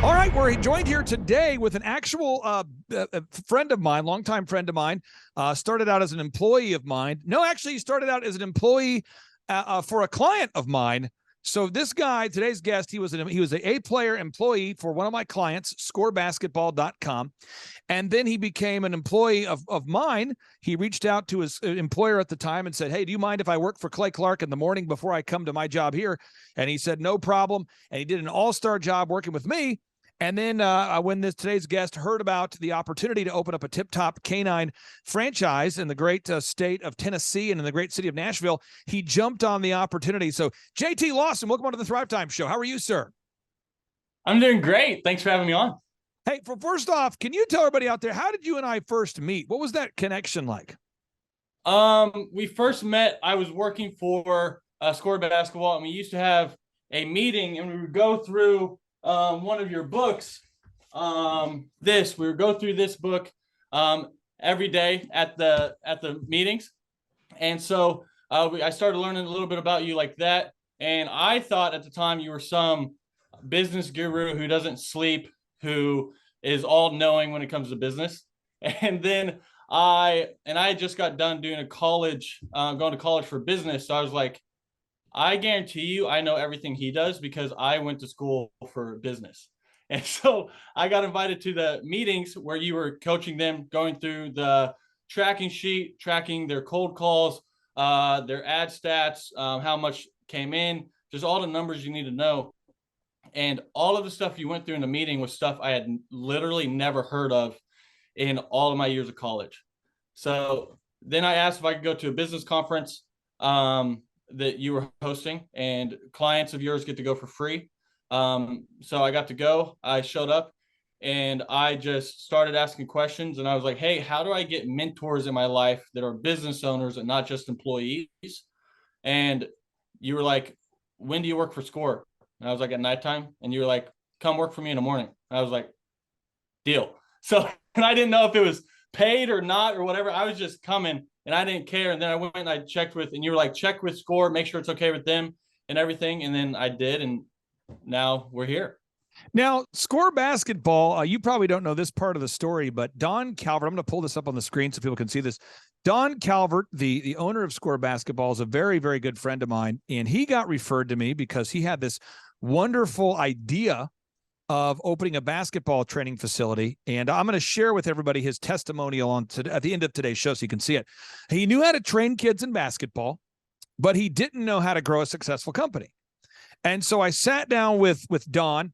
All right, we're joined here today with an actual friend of mine, longtime friend of mine. Started out as an employee of mine. No, actually, he started out as an employee for a client of mine. So this guy, today's guest, he was an A-player employee for one of my clients, scorebasketball.com. And then he became an employee of mine. He reached out to his employer at the time and said, "Hey, do you mind if I work for Clay Clark in the morning before I come to my job here?" And he said, "No problem." And he did an all-star job working with me. And then when today's guest heard about the opportunity to open up a tip-top canine franchise in the great state of Tennessee and in the great city of Nashville, he jumped on the opportunity. So JT Lawson, welcome to the Thrive Time Show. How are you, sir? I'm doing great. Thanks for having me on. Hey, first off, can you tell everybody out there, how did you and I first meet? What was that connection like? We first met, I was working for Score Basketball, and we used to have a meeting, and we would go through one of your books. We would go through this book every day at the meetings, and so I started learning a little bit about you like that. And I thought at the time you were some business guru who doesn't sleep, who is all knowing when it comes to business. And then I just got done doing going to college for business. So I was like, I guarantee you, I know everything he does because I went to school for business. And so I got invited to the meetings where you were coaching them, going through the tracking sheet, tracking their cold calls, their ad stats, how much came in, just all the numbers you need to know. And all of the stuff you went through in the meeting was stuff I had literally never heard of in all of my years of college. So then I asked if I could go to a business conference that you were hosting, and clients of yours get to go for free. So I got to go. I showed up and I just started asking questions. And I was like, hey, how do I get mentors in my life that are business owners and not just employees? And you were like, when do you work for Score? And I was like, at nighttime. And you were like, come work for me in the morning. And I was like, deal. So, and I didn't know if it was paid or not or whatever. I was just coming and I didn't care. And then I went and I checked with, and you were like, check with Score, make sure it's okay with them and everything. And then I did. And now we're here. Now, Score Basketball, you probably don't know this part of the story, but Don Calvert, I'm going to pull this up on the screen so people can see this. Don Calvert, the owner of Score Basketball, is a very, very good friend of mine. And he got referred to me because he had this wonderful idea of opening a basketball training facility. And I'm going to share with everybody his testimonial at the end of today's show so you can see it. He knew how to train kids in basketball, but he didn't know how to grow a successful company. And so I sat down with Don,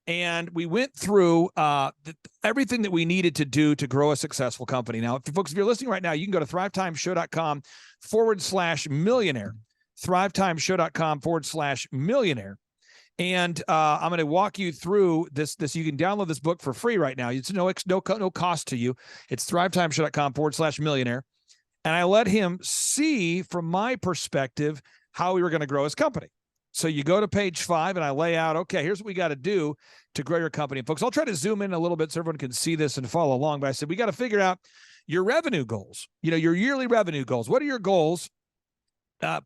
and we went through everything that we needed to do to grow a successful company. Now, if you're listening right now, you can go to thrivetimeshow.com/millionaire, thrivetimeshow.com/millionaire. And I'm going to walk you through this. You can download this book for free right now. It's no cost to you. It's thrivetimeshow.com/millionaire. And I let him see from my perspective how we were going to grow his company. So you go to page 5 and I lay out, okay, here's what we got to do to grow your company. And folks, I'll try to zoom in a little bit so everyone can see this and follow along. But I said, we got to figure out your revenue goals, your yearly revenue goals. What are your goals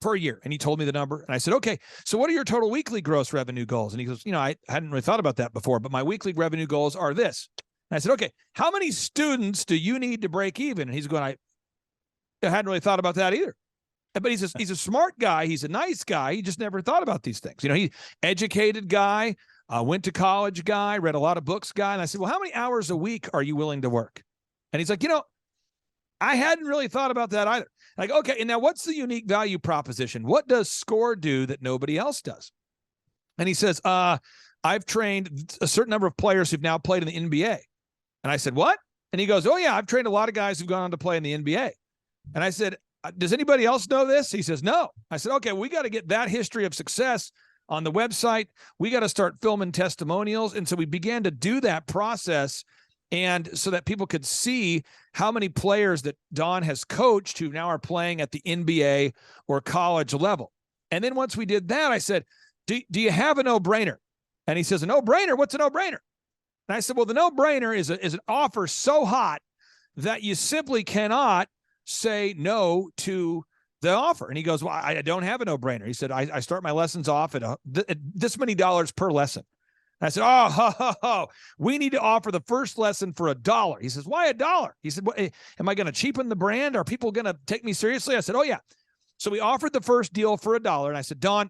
per year? And he told me the number. And I said, okay, so what are your total weekly gross revenue goals? And he goes, I hadn't really thought about that before, but my weekly revenue goals are this. And I said, okay, how many students do you need to break even? And he's going, I hadn't really thought about that either. But he's a smart guy. He's a nice guy. He just never thought about these things. He educated guy, went to college guy, read a lot of books guy. And I said, well, how many hours a week are you willing to work? And he's like, I hadn't really thought about that either. Like, okay, and now what's the unique value proposition? What does Score do that nobody else does? And he says, I've trained a certain number of players who've now played in the NBA. And I said, what? And he goes, oh yeah, I've trained a lot of guys who've gone on to play in the NBA. And I said, does anybody else know this? He says, no. I said, okay, we got to get that history of success on the website. We got to start filming testimonials. And so we began to do that process, and so that people could see how many players that Don has coached who now are playing at the NBA or college level. And then once we did that, I said, do you have a no-brainer? And he says, a no-brainer? What's a no-brainer? And I said, well, the no-brainer is an offer so hot that you simply cannot say no to the offer. And he goes, well, I don't have a no-brainer. He said, I start my lessons off at this many dollars per lesson. I said, oh, ho, ho, ho. We need to offer the first lesson for $1. He says, why $1? He said, what, am I going to cheapen the brand? Are people going to take me seriously? I said, oh, yeah. So we offered the first deal for $1. And I said, Don,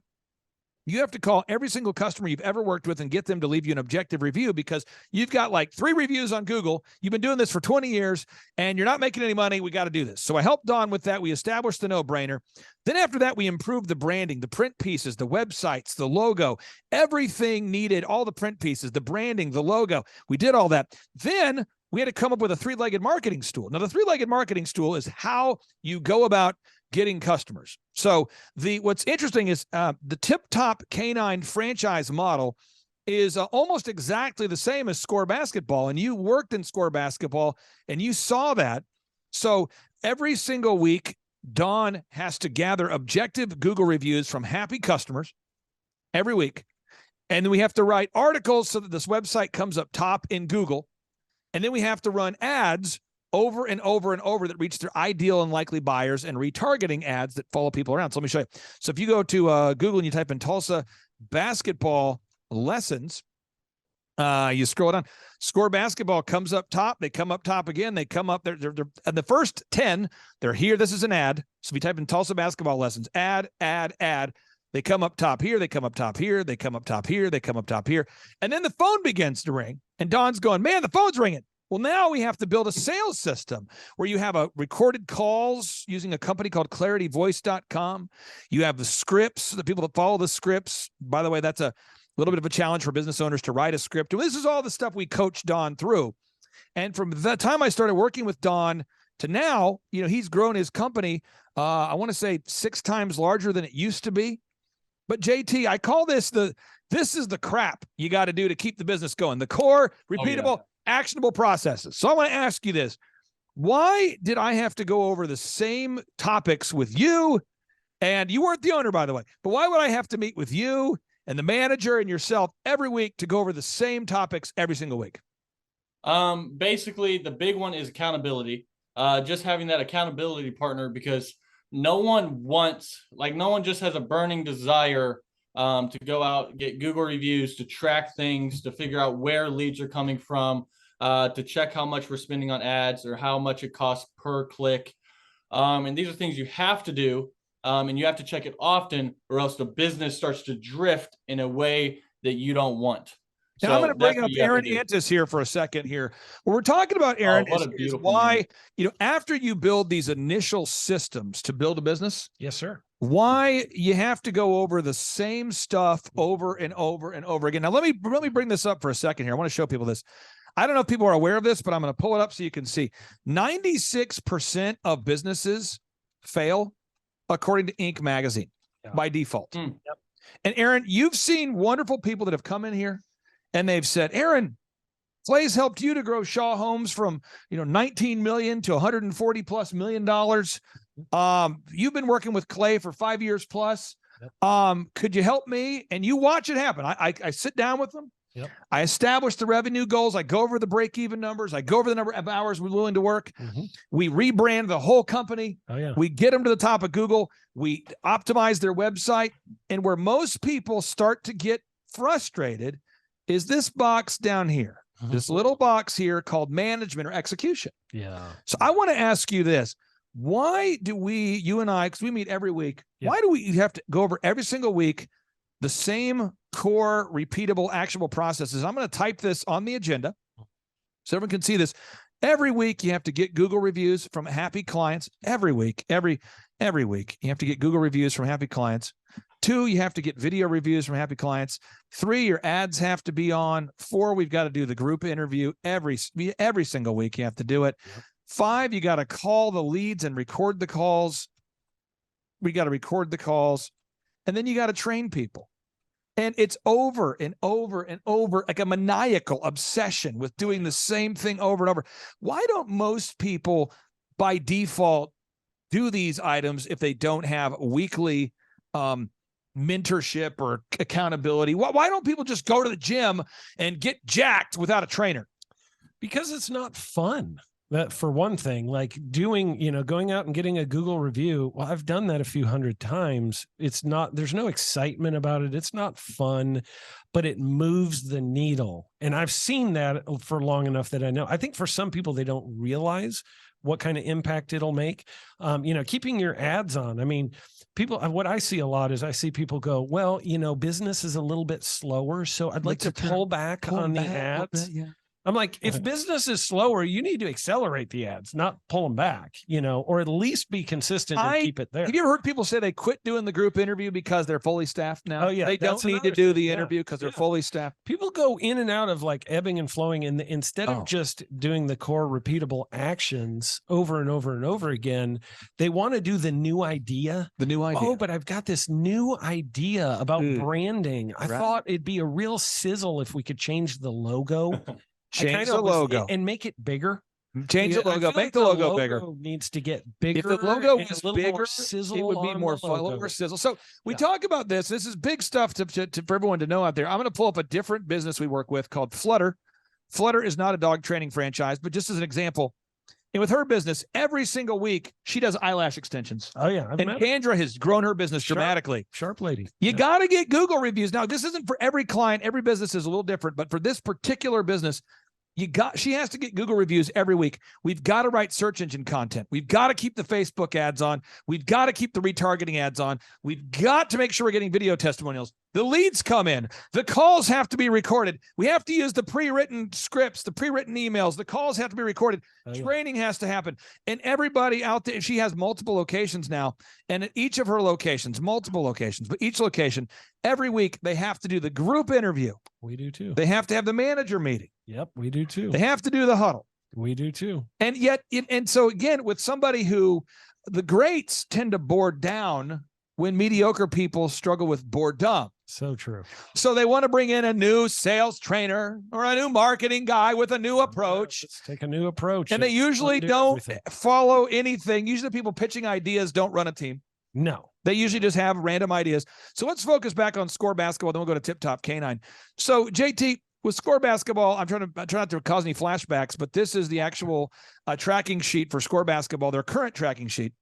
you have to call every single customer you've ever worked with and get them to leave you an objective review, because you've got like 3 reviews on Google. You've been doing this for 20 years and you're not making any money. We got to do this. So I helped Don with that. We established the no-brainer. Then after that, we improved the branding, the print pieces, the websites, the logo, everything needed, all the print pieces, the branding, the logo. We did all that. Then we had to come up with a 3-legged marketing stool. Now, the 3-legged marketing stool is how you go about getting customers. So what's interesting is the Tip Top Canine franchise model is almost exactly the same as Score Basketball. And you worked in Score Basketball and you saw that. So every single week, Don has to gather objective Google reviews from happy customers every week. And then we have to write articles so that this website comes up top in Google. And then we have to run ads over and over and over that reach their ideal and likely buyers, and retargeting ads that follow people around. So let me show you. So if you go to Google and you type in Tulsa basketball lessons, you scroll down, Score Basketball comes up top. They come up top again. They come up there. They're and the first 10, they're here. This is an ad. So if you type in Tulsa basketball lessons, ad, they come up top here. They come up top here. They come up top here. They come up top here. And then the phone begins to ring. And Don's going, man, the phone's ringing. Well, now we have to build a sales system where you have a recorded calls using a company called clarityvoice.com. You have the scripts, the people that follow the scripts. By the way, that's a little bit of a challenge for business owners to write a script. And this is all the stuff we coach Don through. And from the time I started working with Don to now, he's grown his company, I want to say 6 times larger than it used to be. But JT, I call this this is the crap you got to do to keep the business going. The core, repeatable, actionable processes. So I want to ask you this. Why did I have to go over the same topics with you? And you weren't the owner, by the way, but why would I have to meet with you and the manager and yourself every week to go over the same topics every single week? Basically, the big one is accountability. Just having that accountability partner, because no one just has a burning desire to go out, get Google reviews, to track things, to figure out where leads are coming from, to check how much we're spending on ads or how much it costs per click. And these are things you have to do, and you have to check it often, or else the business starts to drift in a way that you don't want. Now, So I'm going to bring up Aaron Antis here for a second here. What we're talking about, Aaron, is why, after you build these initial systems to build a business. Yes, sir. Why you have to go over the same stuff over and over and over again. Now, let me bring this up for a second here. I want to show people this. I don't know if people are aware of this, but I'm going to pull it up so you can see. 96% of businesses fail, according to Inc. magazine, by default. Yep. And Aaron, you've seen wonderful people that have come in here and they've said, Aaron, Clay's helped you to grow Shaw Homes from, 19 million to 140 plus $1 million. You've been working with Clay for 5 years plus. Yep. Could you help me? And you watch it happen. I sit down with them. Yep. I establish the revenue goals. I go over the break-even numbers. I go over the number of hours we're willing to work. Mm-hmm. We rebrand the whole company. Oh, yeah. We get them to the top of Google. We optimize their website. And where most people start to get frustrated is this box down here, this little box here called management or execution. Yeah. So I want to ask you this. Why do you and I, because we meet every week, why do we have to go over every single week the same core, repeatable, actionable processes? I'm going to type this on the agenda so everyone can see this. Every week you have to get Google reviews from happy clients. Every week, every week you have to get Google reviews from happy clients. 2, you have to get video reviews from happy clients. 3, your ads have to be on. 4, we've got to do the group interview every single week. You have to do it. 5, you got to call the leads and record the calls. We got to record the calls, and then you got to train people. And it's over and over and over, like a maniacal obsession with doing the same thing over and over. Why don't most people by default do these items if they don't have weekly mentorship or accountability? Why don't people just go to the gym and get jacked without a trainer? Because it's not fun. That for one thing, like doing, going out and getting a Google review. Well, I've done that a few hundred times. There's no excitement about it. It's not fun, but it moves the needle. And I've seen that for long enough that I know. I think for some people, they don't realize what kind of impact it'll make. Keeping your ads on. I mean, what I see a lot is I see people go, well, business is a little bit slower, so I'd like to pull back on the ads. Bit, yeah. I'm like, if business is slower, you need to accelerate the ads, not pull them back, or at least be consistent and keep it there. Have you ever heard people say they quit doing the group interview because they're fully staffed now? Oh, yeah. They don't need to do the interview because they're fully staffed. People go in and out of like ebbing and flowing, and instead of just doing the core repeatable actions over and over and over again, they want to do the new idea. Oh, but I've got this new idea about branding. I thought it'd be a real sizzle if we could change the logo. Change the logo and make it bigger. Change the logo. Make the logo bigger. Needs to get bigger. If the logo was bigger, sizzle, it would be more fun, a little more sizzle. So we talk about this. This is big stuff for everyone to know out there. I'm going to pull up a different business we work with called Flutter. Flutter is not a dog training franchise, but just as an example, and with her business, every single week she does eyelash extensions. Oh yeah, and Kendra has grown her business dramatically. Sharp lady. You got to get Google reviews. Now, this isn't for every client. Every business is a little different, but for this particular business, she has to get Google reviews every week. We've got to write search engine content. We've got to keep the Facebook ads on. We've got to keep the retargeting ads on. We've got to make sure we're getting video testimonials. The leads come in. The calls have to be recorded. We have to use the pre-written scripts, the pre-written emails. The calls have to be recorded. Training has to happen. And everybody out there, she has multiple locations now. And at each of her locations, multiple locations, but each location, every week, they have to do the group interview. We do too. They have to have the manager meeting. Yep, we do too. They have to do the huddle. We do too. And yet, and so again, with somebody who the greats tend to board down when mediocre people struggle with boredom. So true. So they want to bring in a new sales trainer or a new marketing guy with a new approach. Let's take a new approach. And they usually don't follow anything. Usually people pitching ideas don't run a team. No. They usually just have random ideas. So let's focus back on Score Basketball. Then we'll go to Tip Top Canine. So JT, with Score Basketball, I'm trying not to cause any flashbacks, but this is the actual tracking sheet for Score Basketball, their current tracking sheet.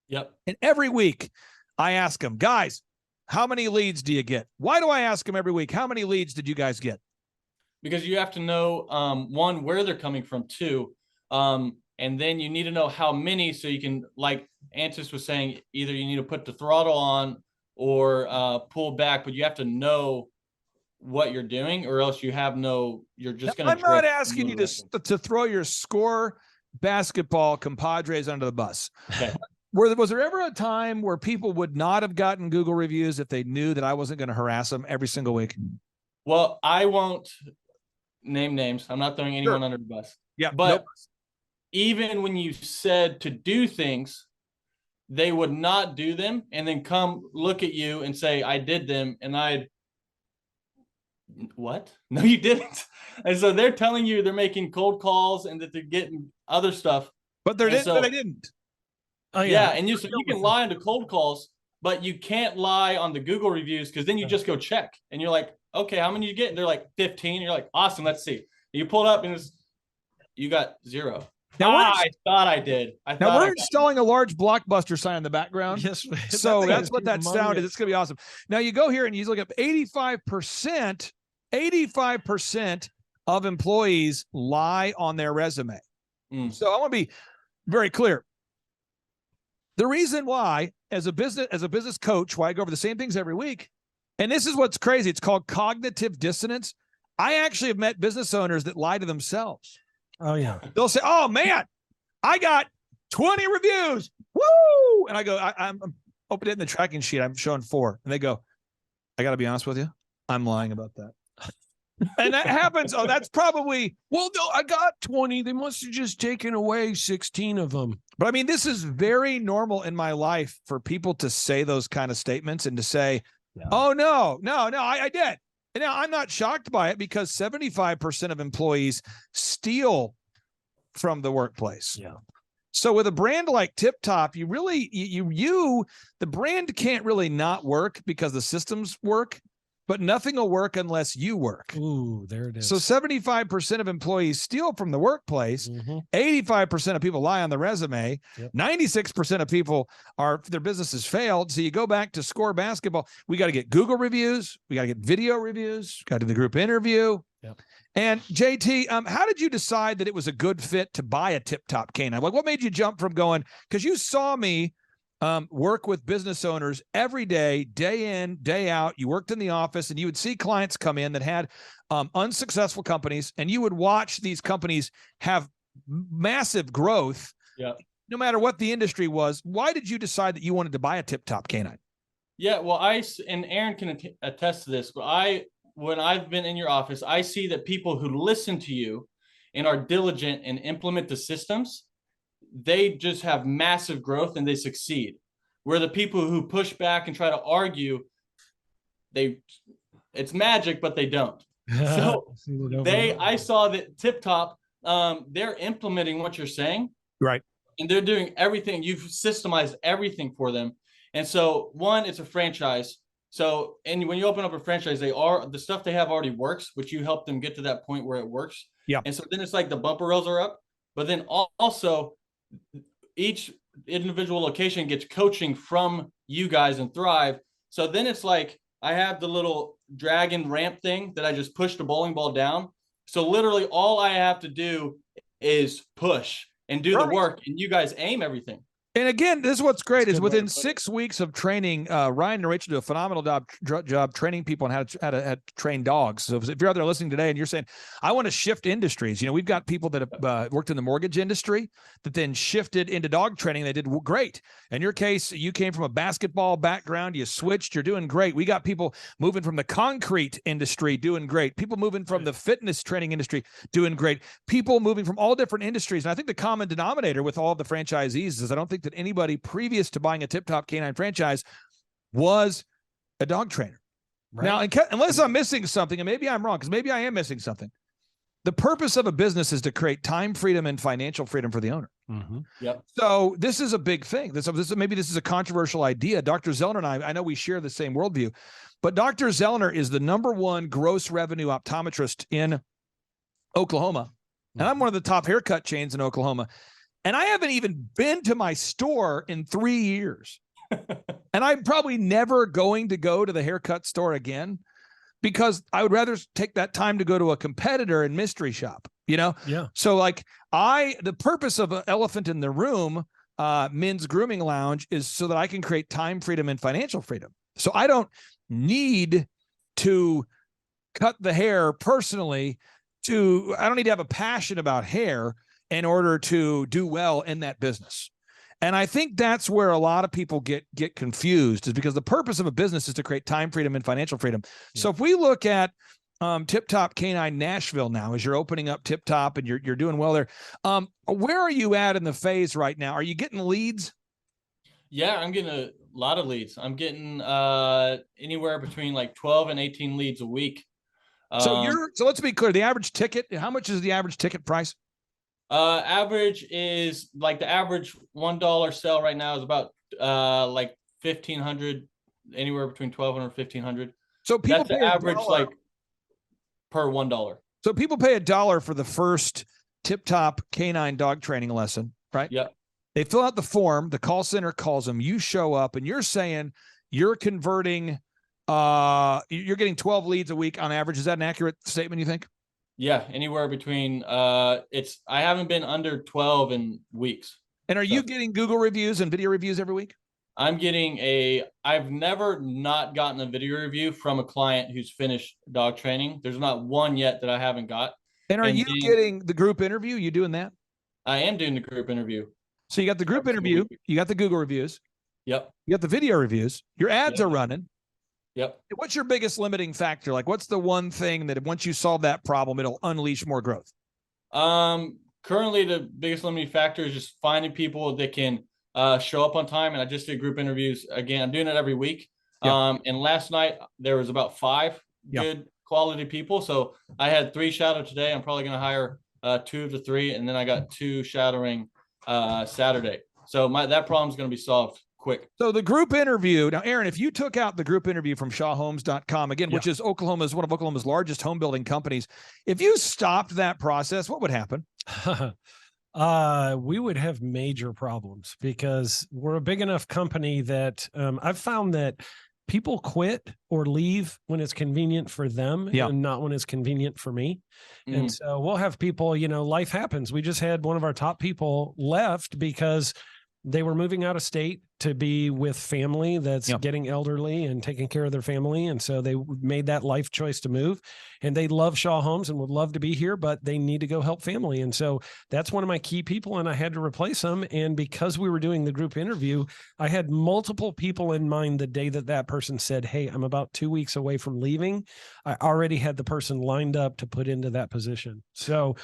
Yep. And every week I ask them, guys, how many leads do you get? Why do I ask them every week? How many leads did you guys get? Because you have to know, one, where they're coming from, two, and then you need to know how many, so you can, like Antis was saying, either you need to put the throttle on or pull back, but you have to know what you're doing, or else you're just going to. I'm not asking you to throw your Score Basketball compadres under the bus. Okay. Was there ever a time where people would not have gotten Google reviews if they knew that I wasn't going to harass them every single week? Well, I won't name names. I'm not throwing anyone under the bus. Yeah, but even when you said to do things, they would not do them and then come look at you and say, I did them. And what? No, you didn't. And so they're telling you they're making cold calls and that they're getting other stuff. But they didn't. Oh, yeah. And you can lie on the cold calls, but you can't lie on the Google reviews, because then you just go check and you're like, okay, how many you get? And they're like 15. You're like, awesome, let's see. You pull it up and you got 0. Now I thought I did. Now we're installing a large Blockbuster sign in the background. Yes. So that's what that sound is. It's going to be awesome. Now you go here and you look up 85% of employees lie on their resume. So I want to be very clear. The reason why, as a business coach, why I go over the same things every week, and this is what's crazy, it's called cognitive dissonance. I actually have met business owners that lie to themselves. Oh, yeah. They'll say, oh, man, I got 20 reviews. Woo! And I go, I'm opening it in the tracking sheet. I'm showing 4. And they go, I got to be honest with you. I'm lying about that. And that happens. Oh, that's probably, well, no, I got 20. They must have just taken away 16 of them. But I mean, this is very normal in my life for people to say those kind of statements and to say, oh, no, I did. And now I'm not shocked by it, because 75% of employees steal from the workplace. Yeah. So with a brand like Tip Top, you really, the brand can't really not work because the systems work. but nothing will work unless you work. Ooh, there it is. So 75% of employees steal from the workplace. 85% of people lie on the resume. 96% of people their businesses failed. So you go back to score basketball. We got to get Google reviews. We got to get video reviews. Got to do the group interview. And JT, how did you decide that it was a good fit to buy a Tip Top Canine? Like, what made you jump from going, because you saw me work with business owners every day, day in, day out. You worked in the office and you would see clients come in that had unsuccessful companies, and you would watch these companies have massive growth, no matter what the industry was. Why did you decide that you wanted to buy a Tip Top Canine? Yeah, well, and Aaron can attest to this, but when I've been in your office, I see that people who listen to you and are diligent and implement the systems, they just have massive growth and they succeed. Where the people who push back and try to argue, it's magic, but they don't. So I saw that Tip Top, they're implementing what you're saying. Right. And they're doing everything. You've systemized everything for them. And so one, it's a franchise. So, and when you open up a franchise, the stuff they have already works, which you help them get to that point where it works. Yeah. And so then it's like the bumper rails are up, but then also each individual location gets coaching from you guys and Thrive. So then it's like, I have the little dragon ramp thing that I just push the bowling ball down. So literally all I have to do is push and do the work, and you guys aim everything. And again, this is what's great is within 6 weeks of training, Ryan and Rachel do a phenomenal job training people on how to train dogs. So if you're out there listening today and you're saying, I want to shift industries, we've got people that have worked in the mortgage industry that then shifted into dog training. They did great. In your case, you came from a basketball background. You switched. You're doing great. We got people moving from the concrete industry doing great. People moving from the fitness training industry doing great. People moving from all different industries. And I think the common denominator with all of the franchisees is I don't think that anybody previous to buying a Tip Top Canine franchise was a dog trainer. Right. Now, unless I'm missing something, and maybe I'm wrong, because maybe I am missing something. The purpose of a business is to create time freedom and financial freedom for the owner. Yep. So this is a big thing. Maybe this is a controversial idea. Dr. Zellner and I know we share the same worldview, but Dr. Zellner is the #1 gross revenue optometrist in Oklahoma. And I'm one of the top haircut chains in Oklahoma. And I haven't even been to my store in 3 years. And I'm probably never going to go to the haircut store again because I would rather take that time to go to a competitor and mystery shop, Yeah. So like the purpose of an elephant in the room, men's grooming lounge, is so that I can create time freedom and financial freedom. So I don't need to cut the hair personally I don't need to have a passion about hair in order to do well in that business. And I think that's where a lot of people get confused, is because the purpose of a business is to create time freedom and financial freedom. Yeah. So if we look at Tip Top Canine Nashville now, as you're opening up Tip Top and you're doing well there, where are you at in the phase right now? Are you getting leads? Yeah, I'm getting a lot of leads. I'm getting anywhere between like 12 and 18 leads a week. So let's be clear. The average ticket, how much is the average ticket price? Average is like the average $1 sale right now is about like 1,500, anywhere between 1,200 and 1,500. So people pay the average like per $1. So people pay $1 for the first Tip Top Canine dog training lesson, right? Yep. They fill out the form. The call center calls them. You show up, and you're saying you're converting. You're getting 12 leads a week on average. Is that an accurate statement, you think? Yeah, anywhere between I haven't been under 12 in weeks. And are you getting Google reviews and video reviews every week? I've never not gotten a video review from a client who's finished dog training. There's not one yet that I haven't got. And are you getting the group interview? You doing that? I am doing the group interview. So you got the group interview, you got the Google reviews. Yep. You got the video reviews. Your ads are running. Yep. What's your biggest limiting factor? Like, what's the one thing that once you solve that problem, it'll unleash more growth? Currently, the biggest limiting factor is just finding people that can show up on time. And I just did group interviews again. I'm doing it every week. Yep. And last night there was about 5 good quality people. So I had 3 shadow today. I'm probably going to hire 2 to 3, and then I got 2 shadowing Saturday. So that problem is going to be solved quick. So the group interview, now, Aaron, if you took out the group interview from shawhomes.com, again, which is one of Oklahoma's largest home building companies, if you stopped that process, what would happen? We would have major problems because we're a big enough company that I've found that people quit or leave when it's convenient for them and not when it's convenient for me. And so we'll have people, life happens. We just had one of our top people left because they were moving out of state to be with family that's getting elderly and taking care of their family. And so they made that life choice to move, and they love Shaw Homes and would love to be here, but they need to go help family. And so that's one of my key people, and I had to replace them. And because we were doing the group interview, I had multiple people in mind the day that person said, hey, I'm about 2 weeks away from leaving. I already had the person lined up to put into that position. So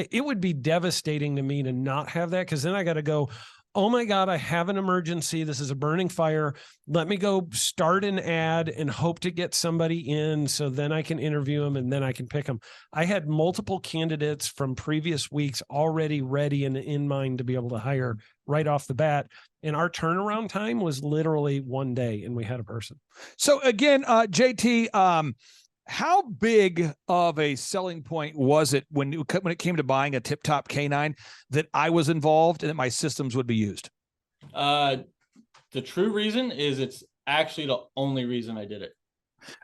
it would be devastating to me to not have that, because then I got to go, oh my God, I have an emergency. This is a burning fire. Let me go start an ad and hope to get somebody in so then I can interview them and then I can pick them. I had multiple candidates from previous weeks already ready and in mind to be able to hire right off the bat. And our turnaround time was literally 1 day, and we had a person. So again, JT, how big of a selling point was it when it came to buying a tip-top canine that I was involved and that my systems would be used? The true reason is it's actually the only reason I did it.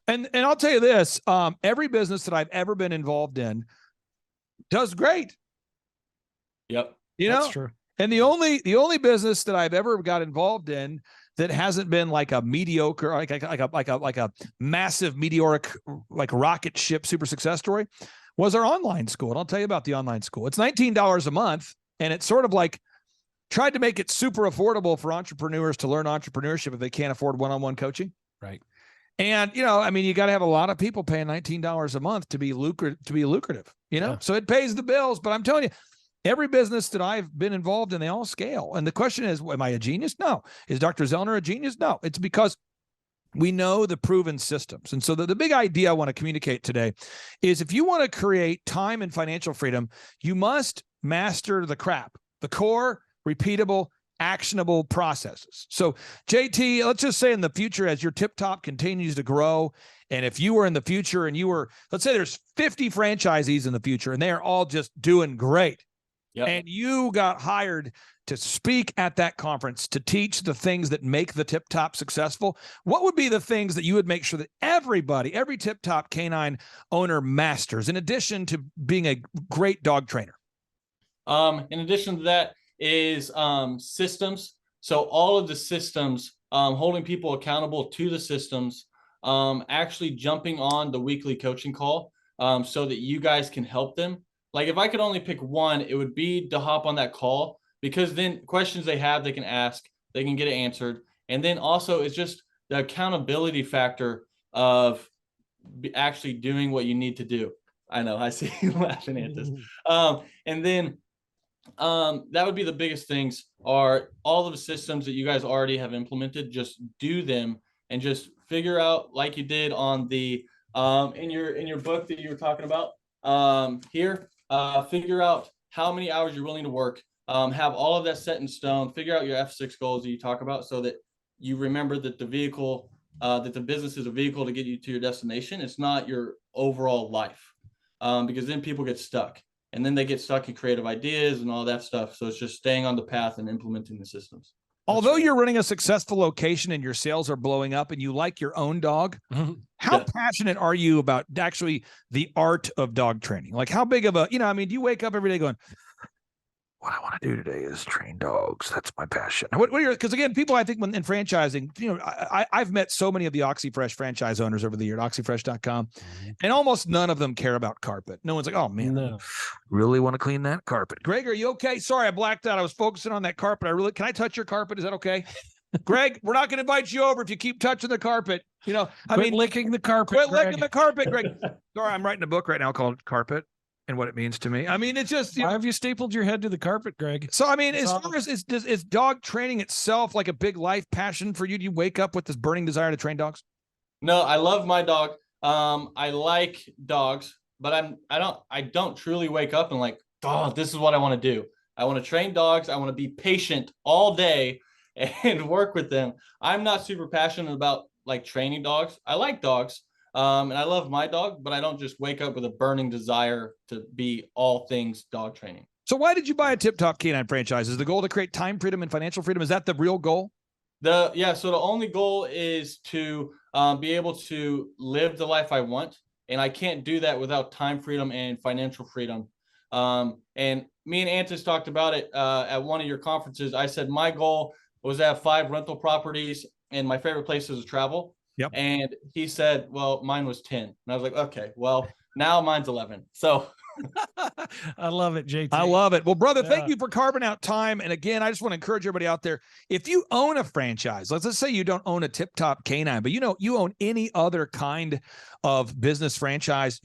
And I'll tell you this, every business that I've ever been involved in does great. Yep. That's true. And the only business that I've ever got involved in that hasn't been like a mediocre, like a massive meteoric, like rocket ship super success story was our online school. And I'll tell you about the online school. It's $19 a month. And it's sort of like tried to make it super affordable for entrepreneurs to learn entrepreneurship if they can't afford one-on-one coaching. Right. And, you got to have a lot of people paying $19 a month to be lucrative, so it pays the bills. But I'm telling you, every business that I've been involved in, they all scale. And the question is, am I a genius? No. Is Dr. Zellner a genius? No. It's because we know the proven systems. And so the big idea I want to communicate today is if you want to create time and financial freedom, you must master the crap, the core, repeatable, actionable processes. So JT, let's just say in the future, as your tip top continues to grow, and if you were in the future and let's say there's 50 franchisees in the future and they're all just doing great. Yep. And you got hired to speak at that conference to teach the things that make the Tip Top successful. What would be the things that you would make sure that every Tip Top canine owner masters, in addition to being a great dog trainer? In addition to that is systems. So all of the systems, holding people accountable to the systems, actually jumping on the weekly coaching call so that you guys can help them. Like if I could only pick one, it would be to hop on that call, because then questions they have, they can ask, they can get it answered. And then also it's just the accountability factor of actually doing what you need to do. I know, I see you laughing at this. And then that would be the biggest things are all of the systems that you guys already have implemented. Just do them and just figure out, like you did on the in your book that you were talking about here. Figure out how many hours you're willing to work, have all of that set in stone, figure out your F6 goals that you talk about so that you remember that the vehicle, that the business is a vehicle to get you to your destination. It's not your overall life, because then people get stuck and then they get stuck in creative ideas and all that stuff. So it's just staying on the path and implementing the systems. Although you're running a successful location and your sales are blowing up and you like your own dog, how passionate are you about actually the art of dog training? Like how big of a, do you wake up every day going, what I want to do today is train dogs. That's my passion. Because again, people, I think when in franchising, I've met so many of the OxyFresh franchise owners over the year at oxyfresh.com, and almost none of them care about carpet. No one's like, oh man, no. Really want to clean that carpet. Greg, are you okay? Sorry, I blacked out. I was focusing on that carpet. Can I touch your carpet? Is that okay? Greg, we're not going to invite you over if you keep touching the carpet. Quit licking the carpet. Quit licking the carpet, Greg. Sorry, I'm writing a book right now called Carpet and What It Means to Me. It's just, why have you stapled your head to the carpet, Greg? So, as far as is dog training itself like a big life passion for you? Do you wake up with this burning desire to train dogs? No, I love my dog. I like dogs, but I don't truly wake up and like, oh, this is what I want to do. I want to train dogs. I want to be patient all day and work with them. I'm not super passionate about like training dogs. I like dogs, and I love my dog, but I don't just wake up with a burning desire to be all things dog training. So why did you buy a Tip Top Canine franchise? Is the goal to create time freedom and financial freedom? Is that the real goal? So the only goal is to be able to live the life I want, and I can't do that without time freedom and financial freedom. And me and Antis talked about it at one of your conferences. I said my goal was to have 5 rental properties, and my favorite places to travel. Yep. And he said, well, mine was 10. And I was like, okay, well, now mine's 11. So I love it, JT. I love it. Well, brother, thank you for carving out time. And again, I just want to encourage everybody out there. If you own a franchise, let's say you don't own a Tip Top Canine, but you own any other kind of business franchise.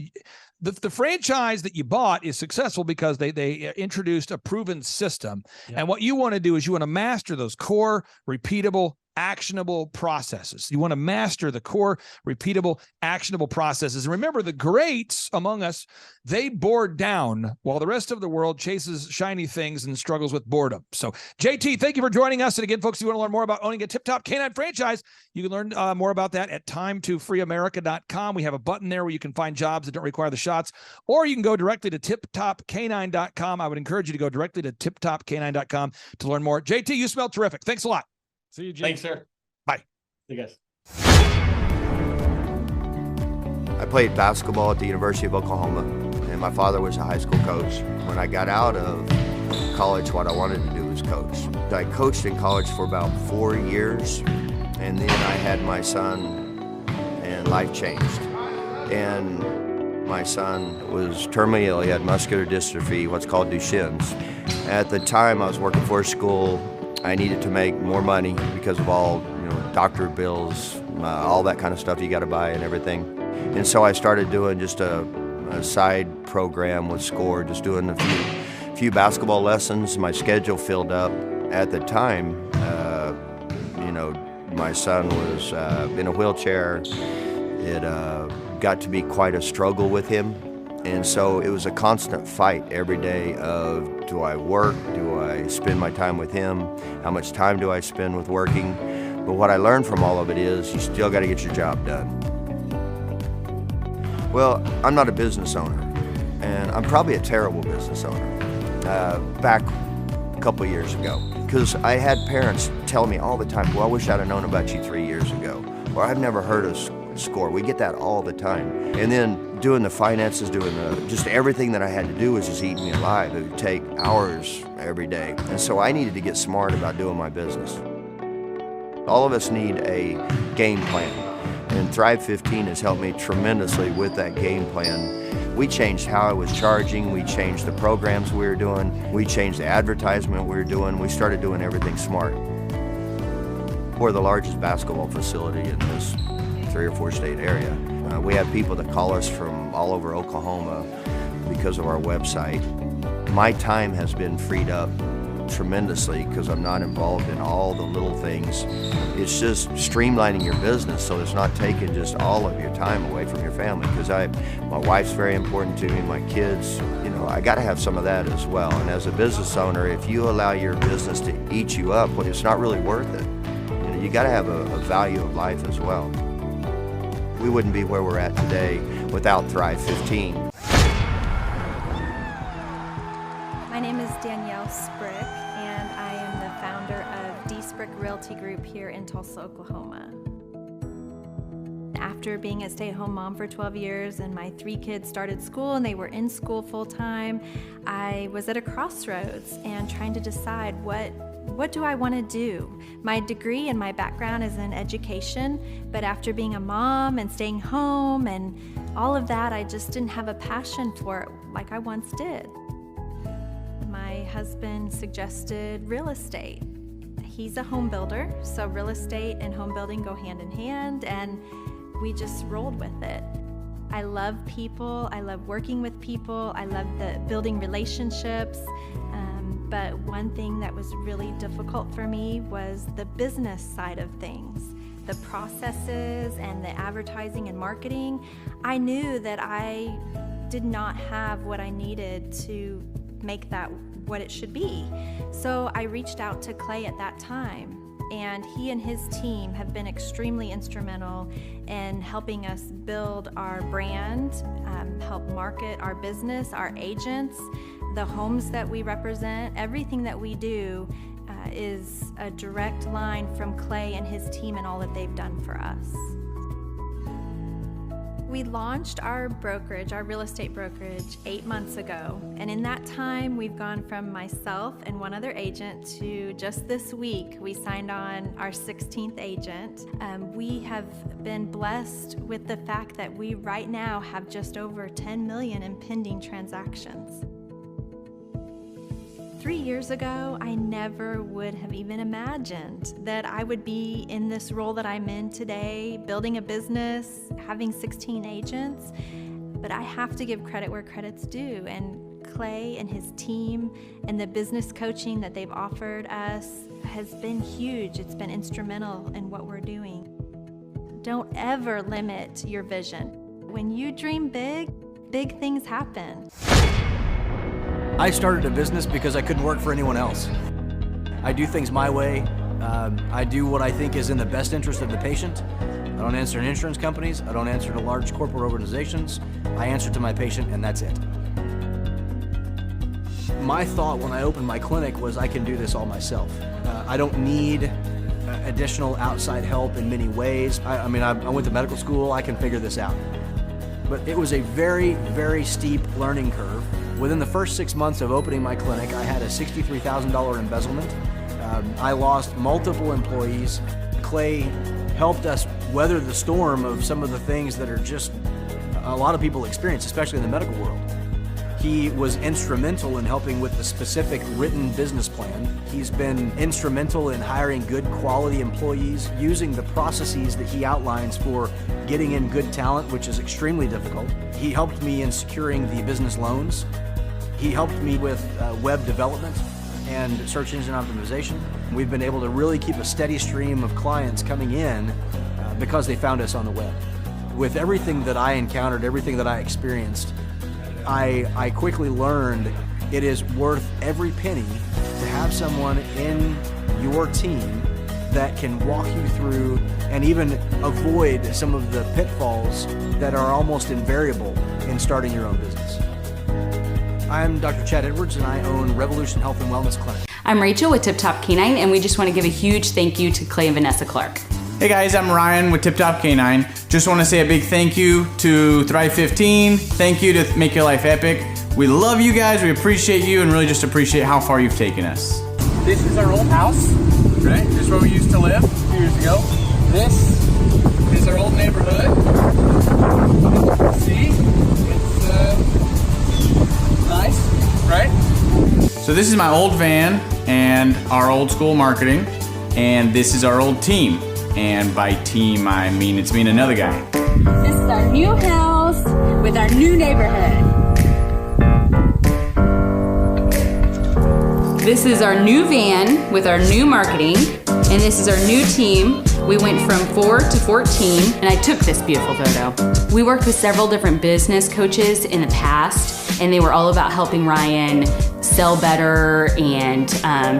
The franchise that you bought is successful because they introduced a proven system. Yep. And what you want to do is you want to master those core, repeatable, actionable processes. You want to master the core, repeatable, actionable processes. And remember, the greats among us, they bored down while the rest of the world chases shiny things and struggles with boredom. So, JT, thank you for joining us. And again, folks, if you want to learn more about owning a Tip Top Canine franchise, you can learn more about that at timetofreeamerica.com. We have a button there where you can find jobs that don't require the shots, or you can go directly to tiptopcanine.com. I would encourage you to go directly to tiptopcanine.com to learn more. JT, you smell terrific. Thanks a lot. See you, Jim. Thanks, sir. Bye. See you guys. I played basketball at the University of Oklahoma, and my father was a high school coach. When I got out of college, what I wanted to do was coach. I coached in college for about 4 years, and then I had my son, and life changed. And my son was terminally ill. He had muscular dystrophy, what's called Duchenne's. At the time, I was working for a school. I needed to make more money because of all, doctor bills, all that kind of stuff you got to buy and everything. And so I started doing just a side program with SCORE, just doing a few basketball lessons. My schedule filled up. At the time, my son was in a wheelchair. It got to be quite a struggle with him. And so it was a constant fight every day of, do I work? Do I spend my time with him? How much time do I spend with working? But what I learned from all of it is you still got to get your job done. Well, I'm not a business owner, and I'm probably a terrible business owner. Back a couple of years ago, because I had parents tell me all the time, well, I wish I'd have known about you 3 years ago, or I've never heard of SCORE. We get that all the time. And then doing the finances, just everything that I had to do was just eating me alive. It would take hours every day. And so I needed to get smart about doing my business. All of us need a game plan. And Thrive 15 has helped me tremendously with that game plan. We changed how I was charging. We changed the programs we were doing. We changed the advertisement we were doing. We started doing everything smart. We're the largest basketball facility in this 3 or 4 state area. We have people that call us from all over Oklahoma because of our website. My time has been freed up tremendously because I'm not involved in all the little things. It's just streamlining your business so it's not taking just all of your time away from your family, because my wife's very important to me, my kids, I got to have some of that as well. And as a business owner, if you allow your business to eat you up, well, it's not really worth it. You got to have a value of life as well. We wouldn't be where we're at today without Thrive 15. My name is Danielle Sprick, and I am the founder of D Sprick Realty Group here in Tulsa, Oklahoma. After being a stay-at-home mom for 12 years and my 3 kids started school and they were in school full-time, I was at a crossroads and trying to decide what do I want to do? My degree and my background is in education, but after being a mom and staying home and all of that, I just didn't have a passion for it like I once did. My husband suggested real estate. He's a home builder, so real estate and home building go hand in hand, and we just rolled with it. I love people, I love working with people, I love building relationships. But one thing that was really difficult for me was the business side of things, the processes and the advertising and marketing. I knew that I did not have what I needed to make that what it should be. So I reached out to Clay at that time, and he and his team have been extremely instrumental in helping us build our brand, help market our business, our agents, the homes that we represent. Everything that we do is a direct line from Clay and his team and all that they've done for us. We launched our brokerage, our real estate brokerage, 8 months ago. And in that time, we've gone from myself and one other agent to just this week, we signed on our 16th agent. We have been blessed with the fact that we right now have just over 10 million in pending transactions. 3 years ago, I never would have even imagined that I would be in this role that I'm in today, building a business, having 16 agents. But I have to give credit where credit's due. And Clay and his team and the business coaching that they've offered us has been huge. It's been instrumental in what we're doing. Don't ever limit your vision. When you dream big, big things happen. I started a business because I couldn't work for anyone else. I do things my way. I do what I think is in the best interest of the patient. I don't answer to insurance companies. I don't answer to large corporate organizations. I answer to my patient, and that's it. My thought when I opened my clinic was I can do this all myself. I don't need additional outside help in many ways. I went to medical school. I can figure this out. But it was a very, very steep learning curve. Within the first 6 months of opening my clinic, I had a $63,000 embezzlement. I lost multiple employees. Clay helped us weather the storm of some of the things that are just a lot of people experience, especially in the medical world. He was instrumental in helping with the specific written business plan. He's been instrumental in hiring good quality employees, using the processes that he outlines for getting in good talent, which is extremely difficult. He helped me in securing the business loans. He helped me with web development and search engine optimization. We've been able to really keep a steady stream of clients coming in because they found us on the web. With everything that I encountered, everything that I experienced, I quickly learned it is worth every penny to have someone in your team that can walk you through and even avoid some of the pitfalls that are almost invariable in starting your own business. I'm Dr. Chad Edwards, and I own Revolution Health and Wellness Clinic. I'm Rachel with Tip Top Canine, and we just want to give a huge thank you to Clay and Vanessa Clark. Hey guys, I'm Ryan with Tip Top Canine. Just want to say a big thank you to Thrive 15. Thank you to Make Your Life Epic. We love you guys, we appreciate you, and really just appreciate how far you've taken us. This is our old house, right? This is where we used to live a few years ago. This is our old neighborhood. See? It's nice, right? So this is my old van and our old school marketing, and this is our old team. And by team, I mean it's me and another guy. This is our new house with our new neighborhood. This is our new van with our new marketing, and this is our new team. We went from 4 to 14, and I took this beautiful photo. We worked with several different business coaches in the past, and they were all about helping Ryan sell better and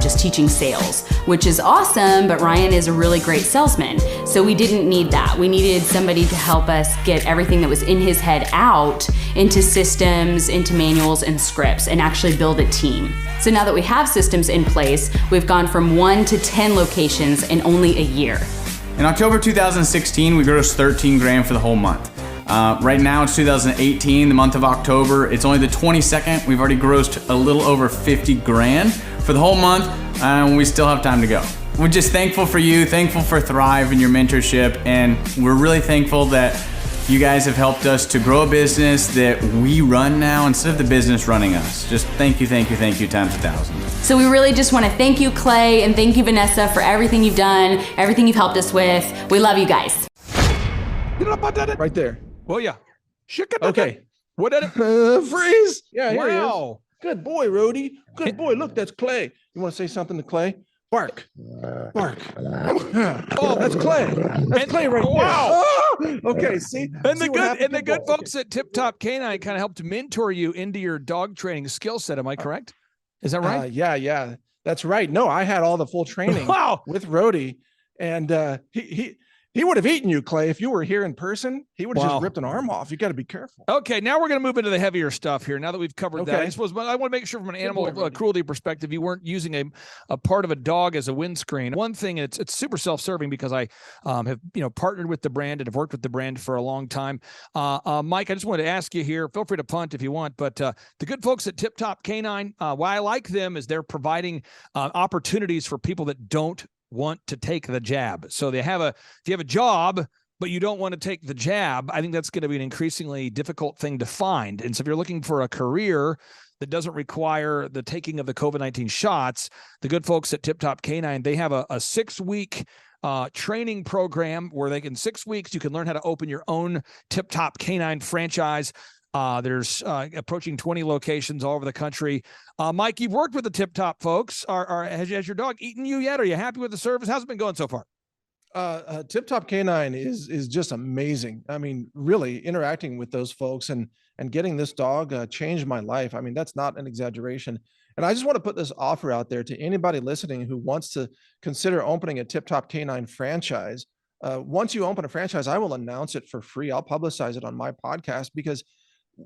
just teaching sales, which is awesome, but Ryan is a really great salesman. So we didn't need that. We needed somebody to help us get everything that was in his head out into systems, into manuals and scripts, and actually build a team. So now that we have systems in place, we've gone from 1 to 10 locations in only a year. In October 2016, we grossed 13 grand for the whole month. Right now it's 2018, the month of October. It's only the 22nd. We've already grossed a little over 50 grand for the whole month, and we still have time to go. We're just thankful for you, thankful for Thrive and your mentorship, and we're really thankful that you guys have helped us to grow a business that we run now instead of the business running us. Just thank you times 1,000. So we really just want to thank you, Clay, and thank you, Vanessa, for everything you've done, everything you've helped us with. We love you guys. Right there. Well, yeah. Okay. What did it? Freeze. Yeah, here he is. Wow. Good boy, Rhodey. Good boy. Look, that's Clay. You want to say something to Clay? Bark. Bark. Oh, that's Clay. That's Clay right there. Wow. Oh, okay, see? And See the what good happened? and the good Okay. folks at Tip Top Canine kind of helped mentor you into your dog training skill set. Am I correct? Is that right? Yeah. That's right. No, I had all the full training Wow. with Rhodey, and he would have eaten you, Clay, if you were here in person. He would have just ripped an arm off. You got to be careful. Okay, now we're going to move into the heavier stuff here. Now that we've covered that, Okay. I suppose I want to make sure from an animal Rhodey. cruelty perspective, you weren't using a part of a dog as a windscreen. One thing, it's super self-serving because I have partnered with the brand and have worked with the brand for a long time. Mike, I just wanted to ask you here. Feel free to punt if you want, but the good folks at Tip Top Canine, why I like them is they're providing opportunities for people that don't want to take the jab. So if you have a job, but you don't want to take the jab, I think that's going to be an increasingly difficult thing to find. And so if you're looking for a career that doesn't require the taking of the COVID-19 shots, the good folks at Tip Top Canine, they have a 6-week training program where in 6 weeks, you can learn how to open your own Tip Top Canine franchise. There's approaching 20 locations all over the country. Mike, you've worked with the Tip Top folks. Has your dog eaten you yet? Are you happy with the service? How's it been going so far? Tip Top Canine is just amazing. I mean, really interacting with those folks and getting this dog changed my life. I mean, that's not an exaggeration. And I just want to put this offer out there to anybody listening who wants to consider opening a Tip Top Canine franchise. Once you open a franchise, I will announce it for free. I'll publicize it on my podcast, because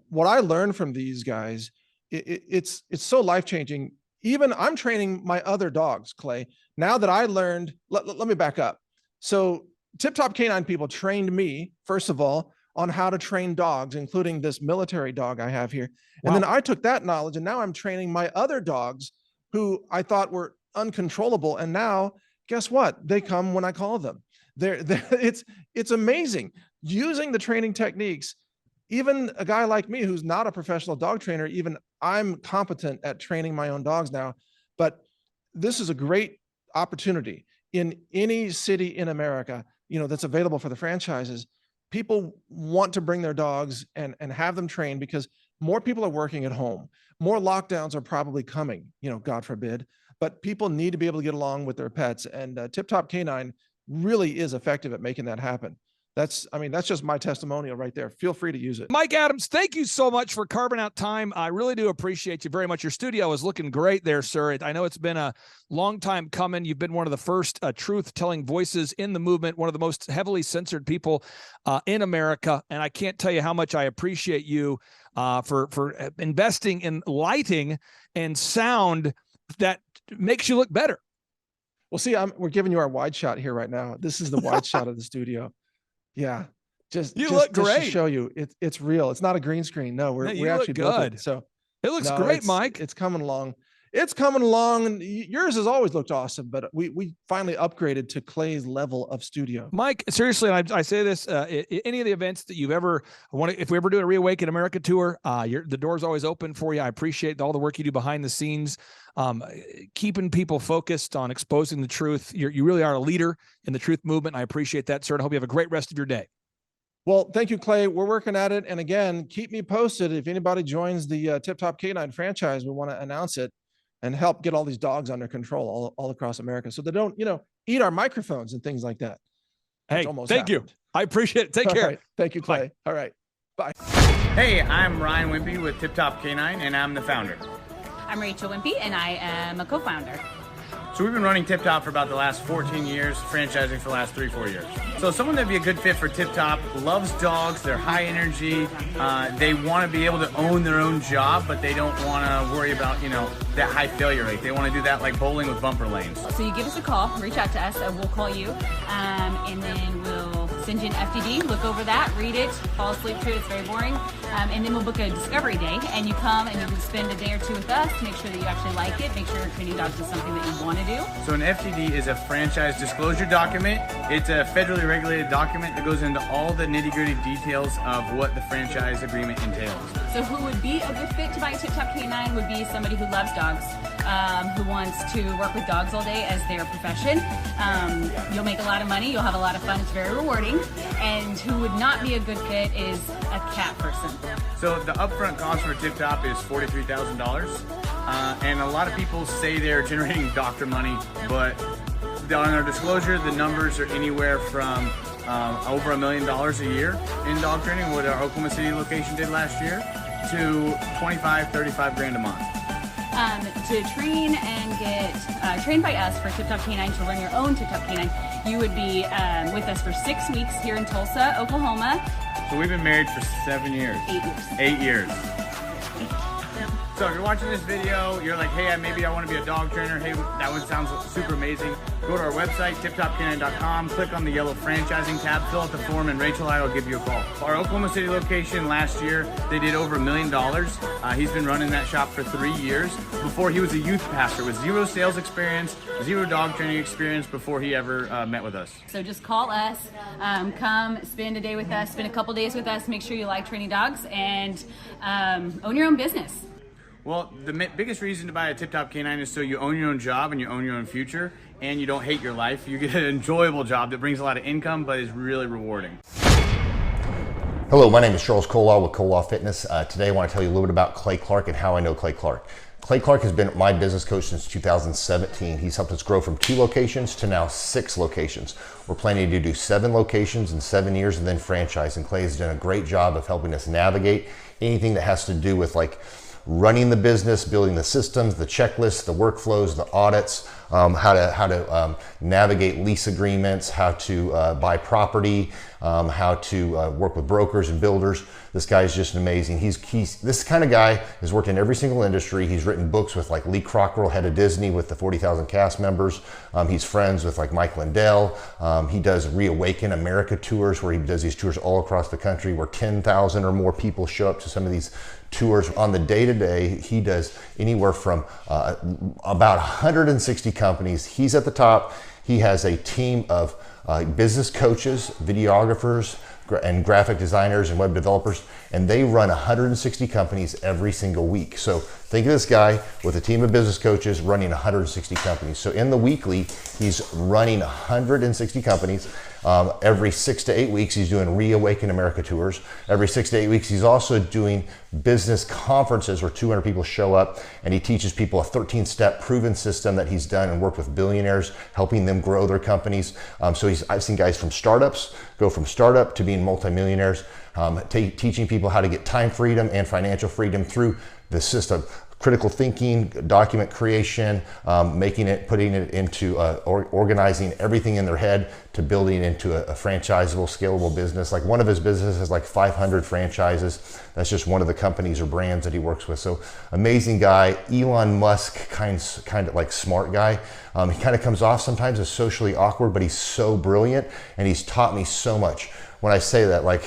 what I learned from these guys, it's so life-changing. Even I'm training my other dogs, Clay. Now that I learned, let me back up. So Tip Top Canine people trained me, first of all, on how to train dogs, including this military dog I have here. And then I took that knowledge and now I'm training my other dogs who I thought were uncontrollable. And now guess what? They come when I call them. It's amazing using the training techniques. Even a guy like me, who's not a professional dog trainer, even I'm competent at training my own dogs now. But this is a great opportunity in any city in America, that's available for the franchises. People want to bring their dogs and have them trained because more people are working at home. More lockdowns are probably coming, God forbid, but people need to be able to get along with their pets. And Tip Top Canine really is effective at making that happen. That's just my testimonial right there. Feel free to use it. Mike Adams, thank you so much for carving out time. I really do appreciate you very much. Your studio is looking great there, sir. I know it's been a long time coming. You've been one of the first truth-telling voices in the movement, one of the most heavily censored people in America. And I can't tell you how much I appreciate you for investing in lighting and sound that makes you look better. Well, see, we're giving you our wide shot here right now. This is the wide shot of the studio. Yeah, you look great. Just to show you, it's real. It's not a green screen. No, we actually built it. So it looks great, Mike. It's coming along. It's coming along. And yours has always looked awesome, but we finally upgraded to Clay's level of studio. Mike, seriously, and I say this: any of the events that you've ever wanted, if we ever do a Reawaken America tour, the door's always open for you. I appreciate all the work you do behind the scenes, keeping people focused on exposing the truth. You really are a leader in the truth movement. I appreciate that, sir. And I hope you have a great rest of your day. Well, thank you, Clay. We're working at it. And again, keep me posted. If anybody joins the Tip Top Canine franchise, we want to announce it and help get all these dogs under control all across America so they don't, eat our microphones and things like that. Hey, thank you. I appreciate it. Take care. Right. Thank you, Clay. Bye. All right. Bye. Hey, I'm Ryan Wimpy with Tip Top Canine, and I'm the founder. I'm Rachel Wimpy, and I am a co-founder. So we've been running Tip Top for about the last 14 years, franchising for the last 3-4 years. So someone that'd be a good fit for Tip Top, loves dogs, they're high energy, they want to be able to own their own job, but they don't want to worry about, that high failure rate. They want to do that like bowling with bumper lanes. So you give us a call, reach out to us, and we'll call you, and then we'll send you an FDD, look over that, read it, fall asleep to it, it's very boring, and then we'll book a discovery day, and you come and you can spend a day or two with us, make sure that you actually like it, make sure your training dogs is something that you want to do. So an FDD is a franchise disclosure document. It's a federally regulated document that goes into all the nitty-gritty details of what the franchise agreement entails. So who would be a good fit to buy a Tip Top Canine would be somebody who loves dogs, who wants to work with dogs all day as their profession. You'll make a lot of money, you'll have a lot of fun, it's very rewarding. And who would not be a good fit is a cat person. So the upfront cost for Tip Top is $43,000. And a lot of people say they're generating doctor money, but on our disclosure, the numbers are anywhere from over $1 million a year in dog training, what our Oklahoma City location did last year, to 25, 35 grand a month. To train and get trained by us for Tip Top Canine to run your own Tip Top Canine, you would be with us for 6 weeks here in Tulsa, Oklahoma. So we've been married for 7 years. 8 years. 8 years. So if you're watching this video, you're like, hey, maybe I want to be a dog trainer. Hey, that one sounds super amazing. Go to our website, tiptopcanine.com, click on the yellow franchising tab, fill out the form, and Rachel and I will give you a call. Our Oklahoma City location last year, they did over $1 million. He's been running that shop for 3 years. Before, he was a youth pastor with 0 sales experience, 0 dog training experience before he ever met with us. So just call us, come spend a day with us, spend a couple days with us, make sure you like training dogs, and own your own business. Well, the biggest reason to buy a Tip Top Canine is so you own your own job and you own your own future, and you don't hate your life. You get an enjoyable job that brings a lot of income, but is really rewarding. Hello, my name is Charles Colaw with Colaw Fitness. Today I want to tell you a little bit about Clay Clark and how I know Clay Clark. Clay Clark has been my business coach since 2017. He's helped us grow from 2 locations to now 6 locations. We're planning to do 7 locations in 7 years and then franchise. And Clay has done a great job of helping us navigate anything that has to do with like running the business, building the systems, the checklists, the workflows, the audits, how to navigate lease agreements, how to buy property, how to work with brokers and builders. This guy is just amazing. He's this kind of guy has worked in every single industry. He's written books with like Lee Cockrell, head of Disney, with the 40,000 cast members. He's friends with like Mike Lindell. He does Reawaken America tours, where he does these tours all across the country where 10,000 or more people show up to some of these tours. On the day-to-day, he does anywhere from about 160 companies. He's at the top. He has a team of business coaches, videographers, and graphic designers and web developers, and they run 160 companies every single week. So think of this guy with a team of business coaches running 160 companies. So in the weekly, he's running 160 companies. Every 6 to 8 weeks, he's doing Reawaken America tours. Every 6 to 8 weeks, he's also doing business conferences where 200 people show up, and he teaches people a 13-step proven system that he's done and worked with billionaires, helping them grow their companies. So I've seen guys from startups go from startup to being multimillionaires, teaching people how to get time freedom and financial freedom through the system. Critical thinking, document creation, putting it into organizing everything in their head to building into a franchisable, scalable business. Like one of his businesses has like 500 franchises. That's just one of the companies or brands that he works with. So amazing guy. Elon Musk kind of like smart guy. He kind of comes off sometimes as socially awkward, but he's so brilliant, and he's taught me so much. When I say that, like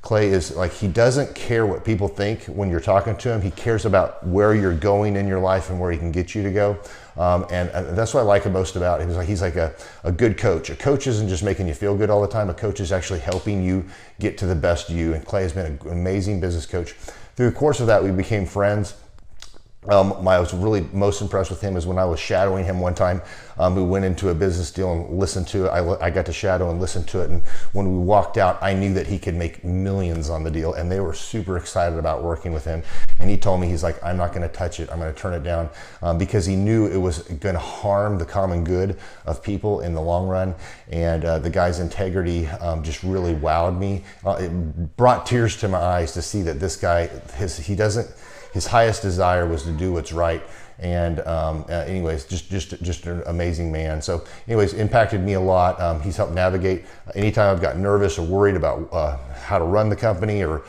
Clay is like, he doesn't care what people think when you're talking to him. He cares about where you're going in your life and where he can get you to go. And that's what I like most about him. He's like a good coach. A coach isn't just making you feel good all the time. A coach is actually helping you get to the best you. And Clay has been an amazing business coach. Through the course of that, we became friends. I was really most impressed with him is when I was shadowing him one time. We went into a business deal and listened to it. I got to shadow and listen to it. And when we walked out, I knew that he could make millions on the deal. And they were super excited about working with him. And he told me, he's like, I'm not going to touch it. I'm going to turn it down, because he knew it was going to harm the common good of people in the long run. And the guy's integrity just really wowed me. It brought tears to my eyes to see that this guy, his highest desire was to do what's right. And anyways, just an amazing man. So anyways, impacted me a lot. He's helped navigate anytime I've got nervous or worried about how to run the company, or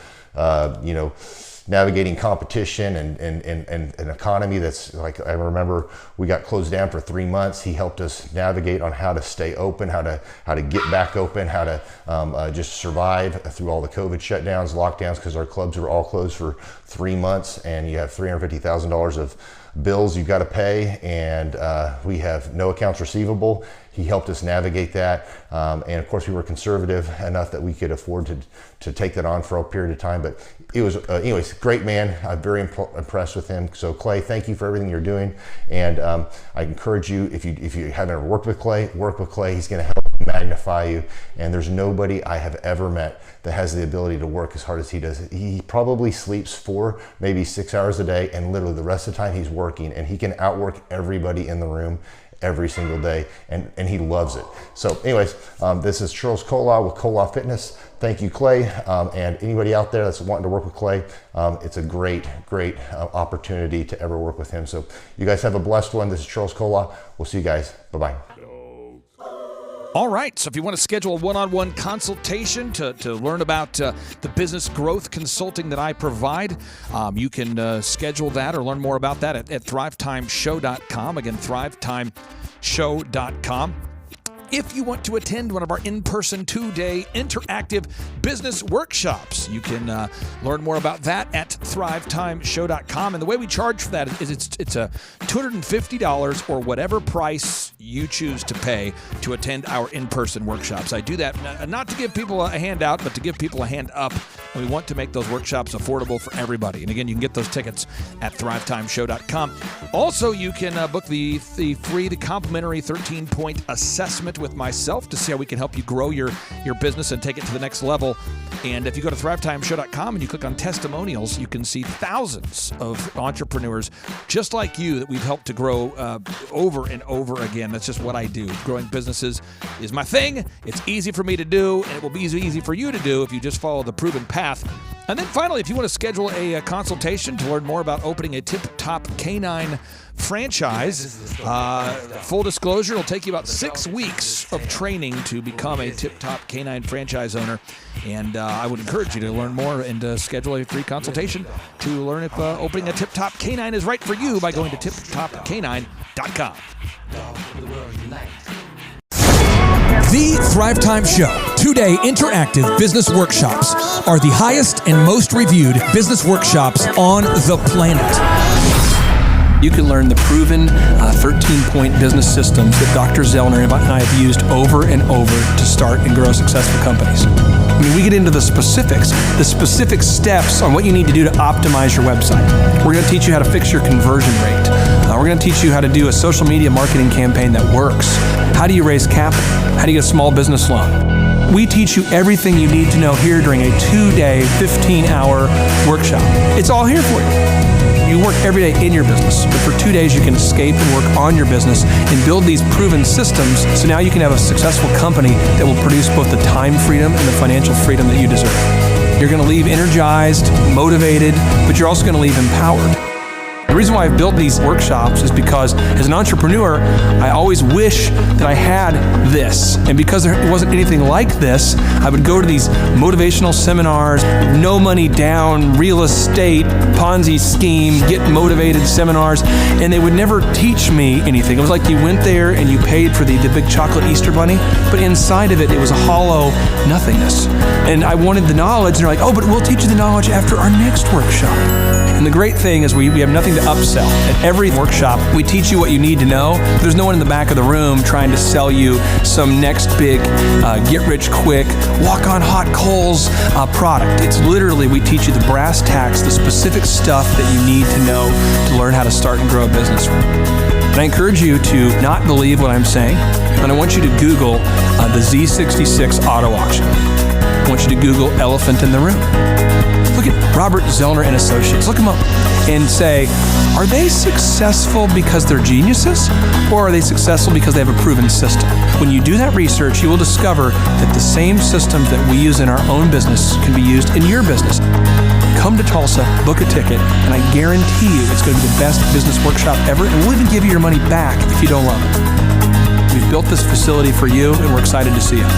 navigating competition and an economy that's like, I remember we got closed down for 3 months. He helped us navigate on how to stay open, how to get back open, how to just survive through all the COVID shutdowns, lockdowns, because our clubs were all closed for 3 months, and you have $350,000 of bills you've got to pay, and we have no accounts receivable. He helped us navigate that, and of course we were conservative enough that we could afford to take that on for a period of time. But it was anyways, great man. I'm very impressed with him. So Clay, thank you for everything you're doing, and I encourage you, if you haven't ever worked with Clay, work with Clay. He's going to help magnify you, and there's nobody I have ever met that has the ability to work as hard as he does. He probably sleeps 4, maybe 6 hours a day, and literally the rest of the time he's working, and he can outwork everybody in the room every single day, and he loves it. So anyways, this is Charles Kolaw with Kolaw Fitness. Thank you, Clay, and anybody out there that's wanting to work with Clay, it's a great opportunity to ever work with him. So you guys have a blessed one. This is Charles Kolaw. We'll see you guys. Bye-bye. All right, so if you want to schedule a one-on-one consultation to learn about the business growth consulting that I provide, you can schedule that or learn more about that at thrivetimeshow.com. Again, thrivetimeshow.com. If you want to attend one of our in-person 2-day interactive business workshops, you can learn more about that at thrivetimeshow.com. And the way we charge for that is it's a $250 or whatever price you choose to pay to attend our in-person workshops. I do that not to give people a handout, but to give people a hand up. And we want to make those workshops affordable for everybody. And again, you can get those tickets at thrivetimeshow.com. Also, you can book the complimentary 13-point assessment with myself to see how we can help you grow your business and take it to the next level. And if you go to thrivetimeshow.com and you click on testimonials, you can see thousands of entrepreneurs just like you that we've helped to grow over and over again. That's just what I do. Growing businesses is my thing. It's easy for me to do, and it will be easy for you to do if you just follow the proven path. And then finally, if you want to schedule a consultation to learn more about opening a tip-top canine franchise, full disclosure, it'll take you about 6 weeks of training to become a tip-top canine franchise owner. And I would encourage you to learn more and schedule a free consultation to learn if opening a tip-top canine is right for you by going to tiptopcanine.com. The Thrive Time Show 2-day interactive business workshops are the highest and most reviewed business workshops on the planet. You can learn the proven 13-point business systems that Dr. Zellner and I have used over and over to start and grow successful companies. I mean, we get into the specific steps on what you need to do to optimize your website. We're going to teach you how to fix your conversion rate. We're going to teach you how to do a social media marketing campaign that works. How do you raise capital? How do you get a small business loan? We teach you everything you need to know here during a 2-day, 15-hour workshop. It's all here for you. You work every day in your business, but for 2 days you can escape and work on your business and build these proven systems so now you can have a successful company that will produce both the time freedom and the financial freedom that you deserve. You're going to leave energized, motivated, but you're also going to leave empowered. The reason why I've built these workshops is because as an entrepreneur, I always wish that I had this. And because there wasn't anything like this, I would go to these motivational seminars, no money down, real estate, Ponzi scheme, get motivated seminars, and they would never teach me anything. It was like you went there and you paid for the big chocolate Easter bunny, but inside of it was a hollow nothingness. And I wanted the knowledge, and they're like, oh, but we'll teach you the knowledge after our next workshop. And the great thing is we have nothing to upsell. At every workshop, we teach you what you need to know. There's no one in the back of the room trying to sell you some next big get-rich-quick, walk-on-hot coals product. It's literally, we teach you the brass tacks, the specific stuff that you need to know to learn how to start and grow a business. And I encourage you to not believe what I'm saying, and I want you to Google the Z66 auto auction. I want you to Google elephant in the room. Look at Robert Zellner and Associates. Look them up and say, are they successful because they're geniuses, or are they successful because they have a proven system? When you do that research, you will discover that the same systems that we use in our own business can be used in your business. Come to Tulsa, book a ticket, and I guarantee you it's going to be the best business workshop ever, and we'll even give you your money back if you don't love it. We've built this facility for you, and we're excited to see you.